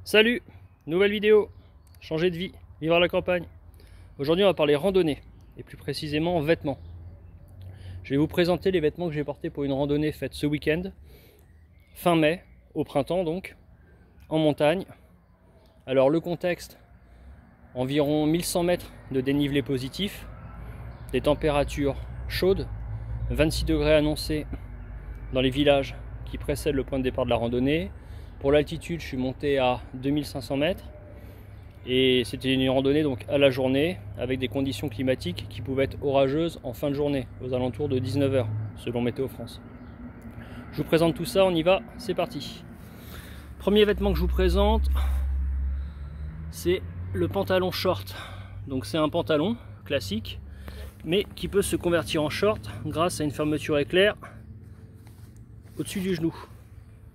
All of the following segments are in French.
Salut, nouvelle vidéo, changer de vie, vivre à la campagne. Aujourd'hui on va parler randonnée, et plus précisément vêtements. Je vais vous présenter les vêtements que j'ai portés pour une randonnée faite ce week-end, fin mai, au printemps donc, en montagne. Alors le contexte, environ 1100 mètres de dénivelé positif, des températures chaudes, 26 degrés annoncés dans les villages qui précèdent le point de départ de la randonnée. Pour l'altitude, je suis monté à 2500 mètres et c'était une randonnée donc à la journée avec des conditions climatiques qui pouvaient être orageuses en fin de journée, aux alentours de 19 h selon Météo France. Je vous présente tout ça, on y va, c'est parti. Premier vêtement que je vous présente, c'est le pantalon short. Donc c'est un pantalon classique, mais qui peut se convertir en short grâce à une fermeture éclair au-dessus du genou.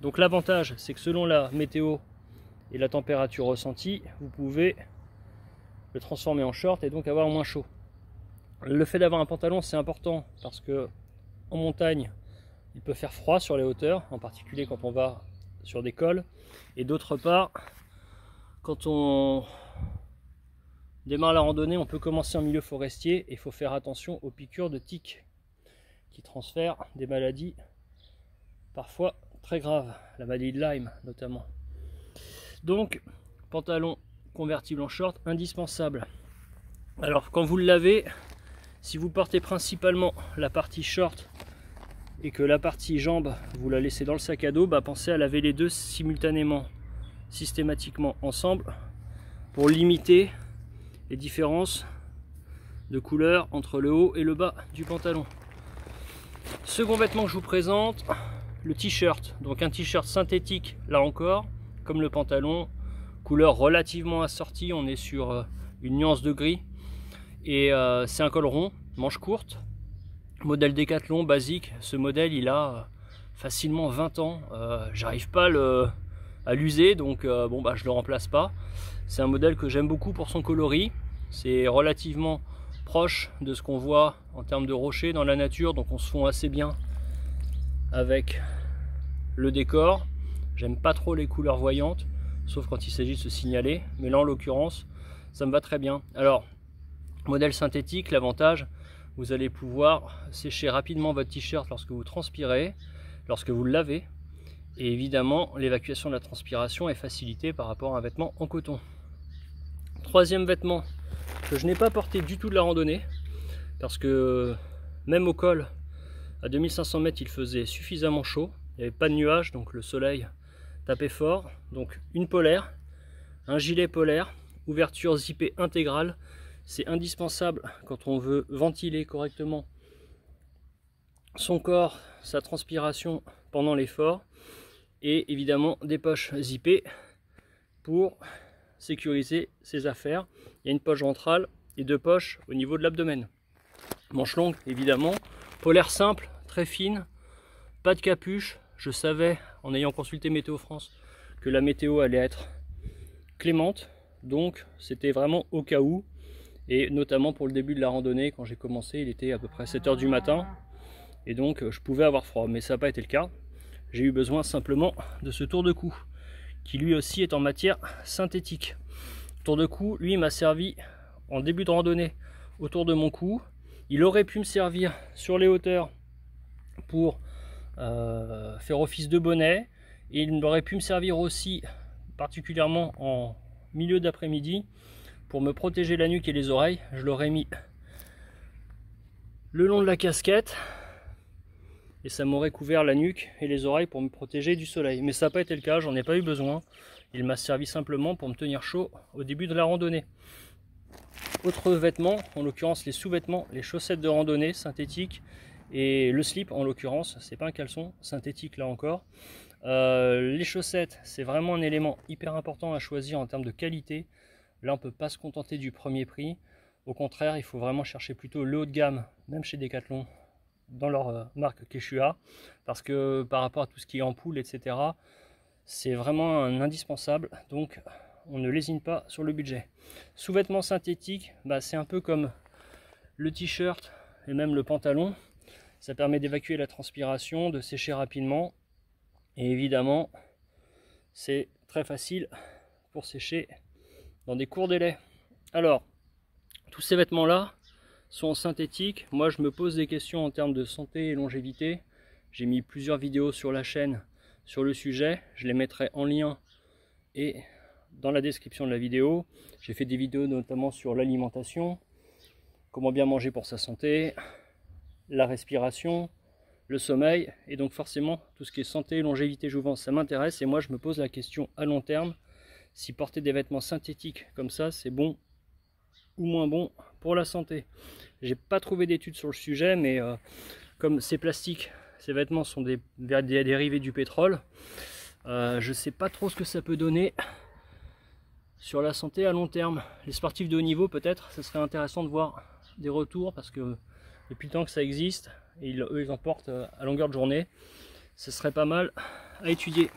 Donc l'avantage, c'est que selon la météo et la température ressentie, vous pouvez le transformer en short et donc avoir moins chaud. Le fait d'avoir un pantalon, c'est important parce que en montagne, il peut faire froid sur les hauteurs, en particulier quand on va sur des cols. Et d'autre part, quand on démarre la randonnée, on peut commencer en milieu forestier et il faut faire attention aux piqûres de tiques qui transfèrent des maladies parfois très grave, la maladie de Lyme notamment. Donc, pantalon convertible en short, indispensable. Alors, quand vous le lavez, si vous portez principalement la partie short et que la partie jambe, vous la laissez dans le sac à dos, pensez à laver les deux simultanément, systématiquement ensemble, pour limiter les différences de couleur entre le haut et le bas du pantalon. Second vêtement que je vous présente, le t-shirt, donc un t-shirt synthétique là encore, comme le pantalon, couleur relativement assortie, on est sur une nuance de gris, et c'est un col rond, manche courte, modèle Décathlon basique. Ce modèle il a facilement 20 ans, j'arrive pas à l'user, donc je le remplace pas. C'est un modèle que j'aime beaucoup pour son coloris, c'est relativement proche de ce qu'on voit en termes de rochers dans la nature, donc on se fond assez bien avec le décor. J'aime pas trop les couleurs voyantes, sauf quand il s'agit de se signaler, mais là en l'occurrence ça me va très bien. Alors, modèle synthétique, l'avantage, vous allez pouvoir sécher rapidement votre t-shirt lorsque vous transpirez, lorsque vous le lavez, et évidemment l'évacuation de la transpiration est facilitée par rapport à un vêtement en coton. Troisième vêtement que je n'ai pas porté du tout de la randonnée, parce que même au col à 2500 mètres il faisait suffisamment chaud, il n'y avait pas de nuages, donc le soleil tapait fort. Donc une polaire, un gilet polaire, ouverture zippée intégrale, c'est indispensable quand on veut ventiler correctement son corps, sa transpiration pendant l'effort, et évidemment des poches zippées pour sécuriser ses affaires. Il y a une poche ventrale et deux poches au niveau de l'abdomen. Manche longue évidemment, polaire simple, très fine, pas de capuche. Je savais, en ayant consulté Météo France, que la météo allait être clémente, donc c'était vraiment au cas où, et notamment pour le début de la randonnée. Quand j'ai commencé, il était à peu près 7 h du matin, et donc je pouvais avoir froid, mais ça n'a pas été le cas. J'ai eu besoin simplement de ce tour de cou, qui lui aussi est en matière synthétique. Tour de cou, lui, m'a servi en début de randonnée autour de mon cou. Il aurait pu me servir sur les hauteurs pour faire office de bonnet, et il aurait pu me servir aussi particulièrement en milieu d'après-midi pour me protéger la nuque et les oreilles. Je l'aurais mis le long de la casquette et ça m'aurait couvert la nuque et les oreilles pour me protéger du soleil, mais ça n'a pas été le cas, j'en ai pas eu besoin. Il m'a servi simplement pour me tenir chaud au début de la randonnée. Autre vêtement, en l'occurrence les sous-vêtements, les chaussettes de randonnée synthétiques, et le slip en l'occurrence, c'est pas un caleçon, synthétique là encore. Les chaussettes, c'est vraiment un élément hyper important à choisir en termes de qualité. Là on peut pas se contenter du premier prix, au contraire il faut vraiment chercher plutôt le haut de gamme, même chez Decathlon, dans leur marque Quechua, parce que par rapport à tout ce qui est ampoule, etc., c'est vraiment un indispensable, donc on ne lésine pas sur le budget. Sous-vêtements synthétiques, c'est un peu comme le t-shirt et même le pantalon. Ça permet d'évacuer la transpiration, de sécher rapidement, et évidemment c'est très facile pour sécher dans des courts délais. Alors, tous ces vêtements-là sont synthétiques. Moi, je me pose des questions en termes de santé et longévité. J'ai mis plusieurs vidéos sur la chaîne sur le sujet. Je les mettrai en lien et dans la description de la vidéo. J'ai fait des vidéos notamment sur l'alimentation, comment bien manger pour sa santé, la respiration, le sommeil, et donc forcément tout ce qui est santé, longévité, jouvence, ça m'intéresse. Et moi je me pose la question à long terme, si porter des vêtements synthétiques comme ça, c'est bon ou moins bon pour la santé. J'ai pas trouvé d'études sur le sujet, mais comme c'est plastique, ces vêtements sont des dérivés du pétrole, je sais pas trop ce que ça peut donner sur la santé à long terme. Les sportifs de haut niveau, peut-être, ce serait intéressant de voir des retours, parce que depuis le temps que ça existe, et eux ils en portent à longueur de journée, ce serait pas mal à étudier.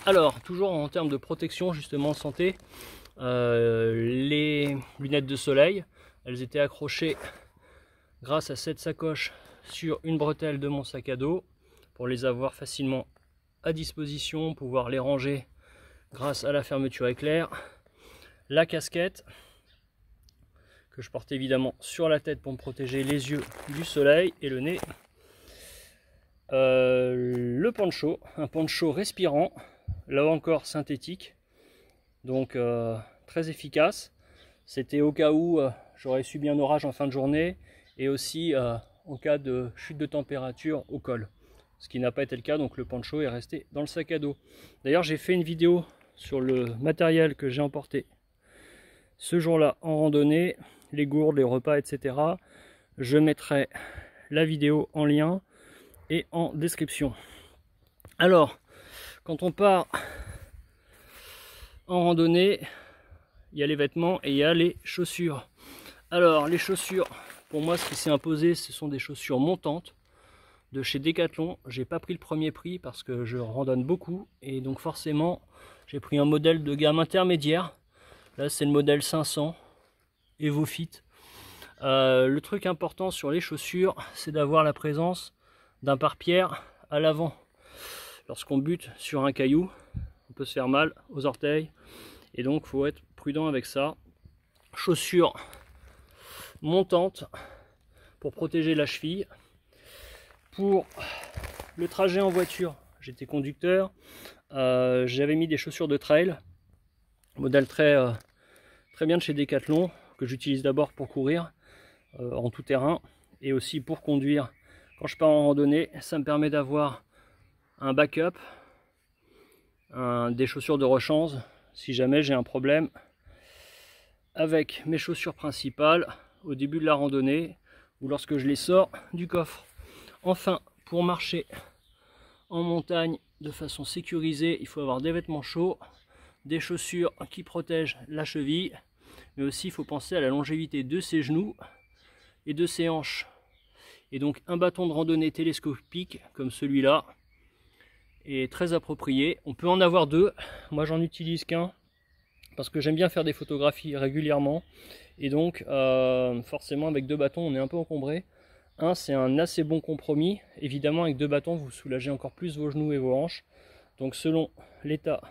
Alors, toujours en termes de protection, justement, santé, les lunettes de soleil, elles étaient accrochées grâce à cette sacoche sur une bretelle de mon sac à dos, pour les avoir facilement à disposition, pouvoir les ranger grâce à la fermeture éclair. La casquette que je porte évidemment sur la tête pour me protéger les yeux du soleil et le nez. Le poncho, un poncho respirant, là encore synthétique, donc très efficace. C'était au cas où j'aurais subi un orage en fin de journée, et aussi en cas de chute de température au col, ce qui n'a pas été le cas, donc le poncho est resté dans le sac à dos. D'ailleurs, j'ai fait une vidéo sur le matériel que j'ai emporté ce jour-là en randonnée, les gourdes, les repas, etc. Je mettrai la vidéo en lien et en description. Alors, quand on part en randonnée, il y a les vêtements et il y a les chaussures. Alors, les chaussures, pour moi, ce qui s'est imposé, ce sont des chaussures montantes de chez Decathlon. J'ai pas pris le premier prix parce que je randonne beaucoup, et donc forcément j'ai pris un modèle de gamme intermédiaire. Là c'est le modèle 500 EvoFit. Le truc important sur les chaussures, c'est d'avoir la présence d'un pare-pierre à l'avant. Lorsqu'on bute sur un caillou, on peut se faire mal aux orteils, et donc il faut être prudent avec ça. Chaussures montantes pour protéger la cheville. Pour le trajet en voiture, j'étais conducteur, j'avais mis des chaussures de trail, modèle très bien de chez Decathlon, que j'utilise d'abord pour courir en tout terrain, et aussi pour conduire quand je pars en randonnée. Ça me permet d'avoir un backup, des chaussures de rechange si jamais j'ai un problème avec mes chaussures principales au début de la randonnée, ou lorsque je les sors du coffre. Enfin, pour marcher en montagne de façon sécurisée, il faut avoir des vêtements chauds, des chaussures qui protègent la cheville, mais aussi il faut penser à la longévité de ses genoux et de ses hanches. Et donc un bâton de randonnée télescopique comme celui-là est très approprié. On peut en avoir deux, moi j'en utilise qu'un parce que j'aime bien faire des photographies régulièrement, et donc forcément avec deux bâtons on est un peu encombré. C'est un assez bon compromis. Évidemment, avec deux bâtons, vous soulagez encore plus vos genoux et vos hanches. Donc selon l'état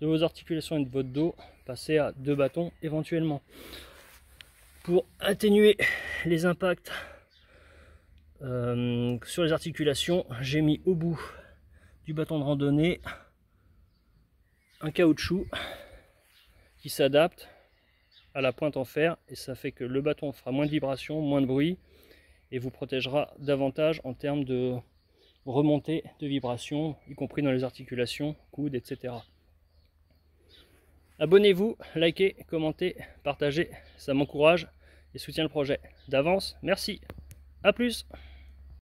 de vos articulations et de votre dos, passez à deux bâtons éventuellement. Pour atténuer les impacts sur les articulations, j'ai mis au bout du bâton de randonnée un caoutchouc qui s'adapte à la pointe en fer, et ça fait que le bâton fera moins de vibrations, moins de bruit, et vous protégera davantage en termes de remontée de vibrations, y compris dans les articulations, coudes, etc. Abonnez-vous, likez, commentez, partagez, ça m'encourage et soutient le projet. D'avance, merci. À plus.